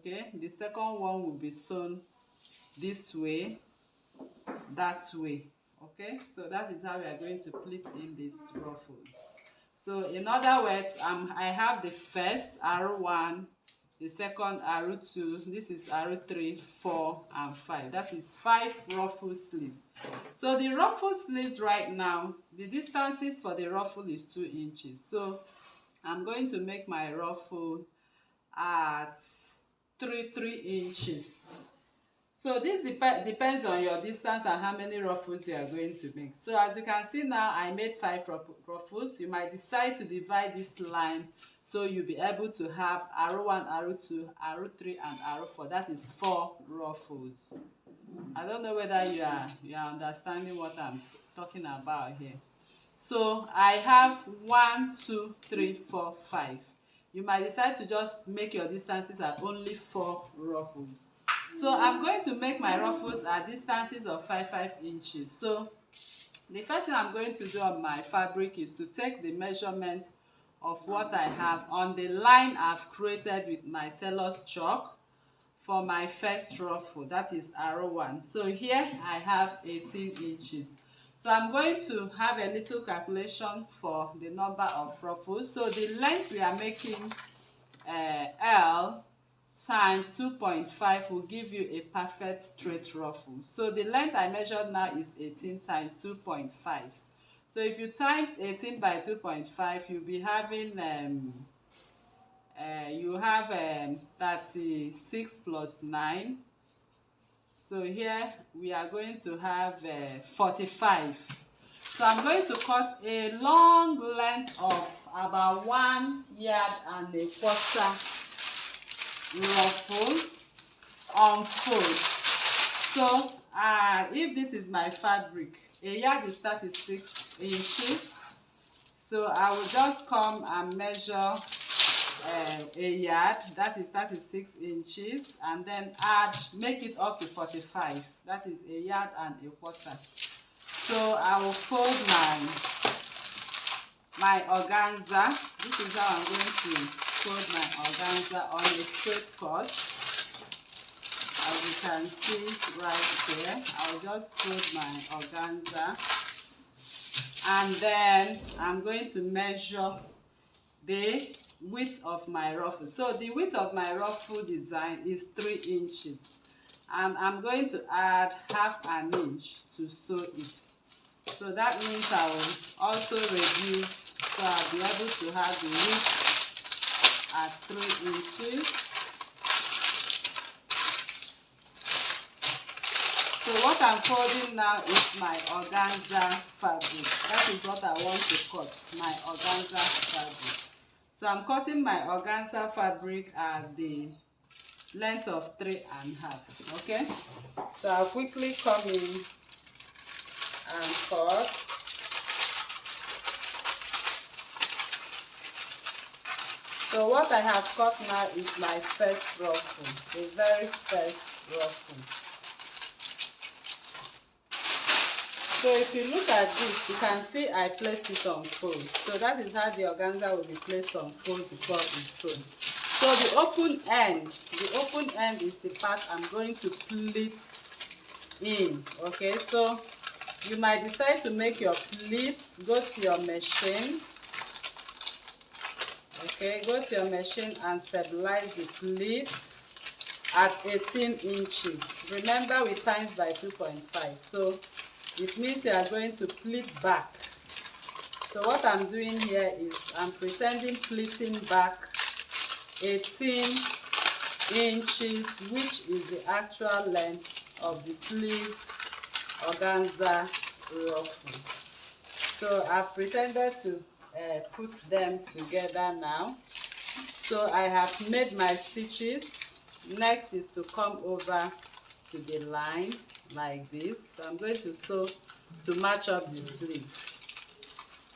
Okay, the second one will be sewn this way, that way. Okay, so that is how we are going to pleat in these ruffles. So in other words, I have the first R1, the second R2, this is R3, 4 and 5. That is 5 ruffle sleeves. So the ruffle sleeves right now, the distances for the ruffle is 2 inches. So I'm going to make my ruffle at 3 inches. So this depends on your distance and how many ruffles you are going to make. So as you can see now, I made 5 ruffles. You might decide to divide this line so you'll be able to have R1, R2, R3 and R4. That is 4 ruffles. I don't know whether you are understanding what I'm talking about here. So I have 1, 2, 3, 4, 5. You might decide to just make your distances at only 4 ruffles. So I'm going to make my ruffles at distances of 5 inches. So the first thing I'm going to do on my fabric is to take the measurement of what I have on the line I've created with my tailor's chalk for my first ruffle, that is R1. So here I have 18 inches. So I'm going to have a little calculation for the number of ruffles. So the length we are making L times 2.5 will give you a perfect straight ruffle. So the length I measured now is 18 times 2.5. So if you times 18 by 2.5, you'll be having you have 36 plus 9. So here we are going to have 45. So I'm going to cut a long length of about 1 yard and a quarter ruffle on fold. So if this is my fabric, a yard is 36 inches. So I will just come and measure a yard, that is 36 inches, and then make it up to 45, that is a yard and a quarter. So I will fold my organza. This is how I'm going to fold my organza on a straight cut. As you can see right there, I'll just fold my organza, and then I'm going to measure the width of my ruffle. So the width of my ruffle design is 3 inches, and I'm going to add half an inch to sew it. So that means I will also reduce, so I'll be able to have the width at 3 inches. So what I'm folding now is my organza fabric. That is what I want to cut, my organza fabric. So I'm cutting my organza fabric at the length of 3.5. Okay, so I'll quickly come in and cut. So what I have cut now is my first ruffle, the very first ruffle. So if you look at this, you can see I placed it on fold. So that is how the organza will be placed on fold before it's sewn. So the open end is the part I'm going to pleat in. Okay, so you might decide to make your pleats. Go to your machine. Okay, go to your machine and stabilize the pleats at 18 inches. Remember, we times by 2.5. So it means you are going to pleat back. So what I'm doing here is I'm pretending pleating back 18 inches, which is the actual length of the sleeve organza ruffle. So I've pretended to put them together now. So I have made my stitches. Next is to come over to the line like this. So I'm going to sew to match up the sleeve.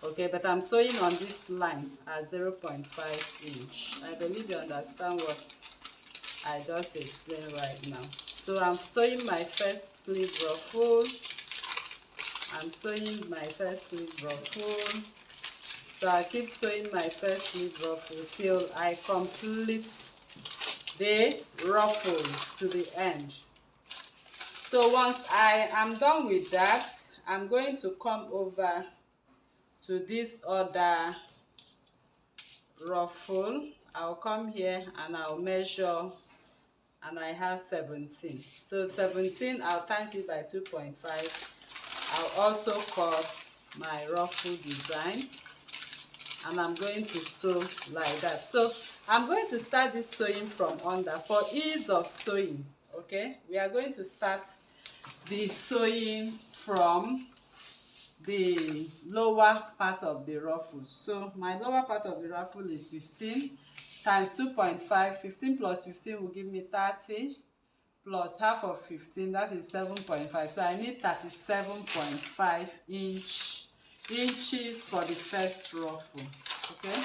Okay, but I'm sewing on this line at 0.5 inch. I believe you understand what I just explained right now. So I'm sewing my first sleeve ruffle. I'm sewing my first sleeve ruffle. So I keep sewing my first sleeve ruffle till I complete the ruffle to the end. So once I am done with that, I'm going to come over to this other ruffle. I'll come here and I'll measure, and I have 17. So 17, I'll times it by 2.5. I'll also cut my ruffle designs, and I'm going to sew like that. So I'm going to start this sewing from under for ease of sewing. Okay, we are going to start the sewing from the lower part of the ruffle. So my lower part of the ruffle is 15 times 2.5. 15 plus 15 will give me 30, plus half of 15, that is 7.5. So I need 37.5 inches for the first ruffle. Okay,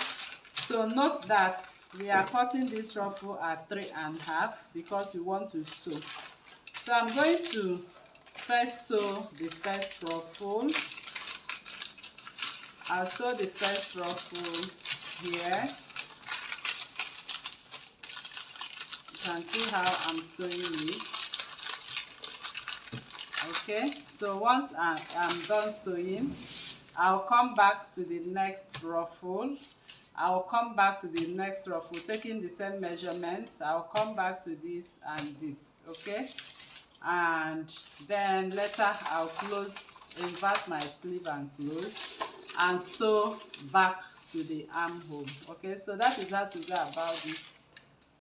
so note that we are cutting this ruffle at 3.5 because we want to sew. So I'm going to first sew the first ruffle. I'll sew the first ruffle here. You can see how I'm sewing it. Okay, so once I'm done sewing, I'll come back to the next ruffle. I'll come back to the next ruffle, taking the same measurements. I'll come back to this and this, okay? And then later I'll close, invert my sleeve and close, and sew back to the armhole. Okay, so that is how to go about this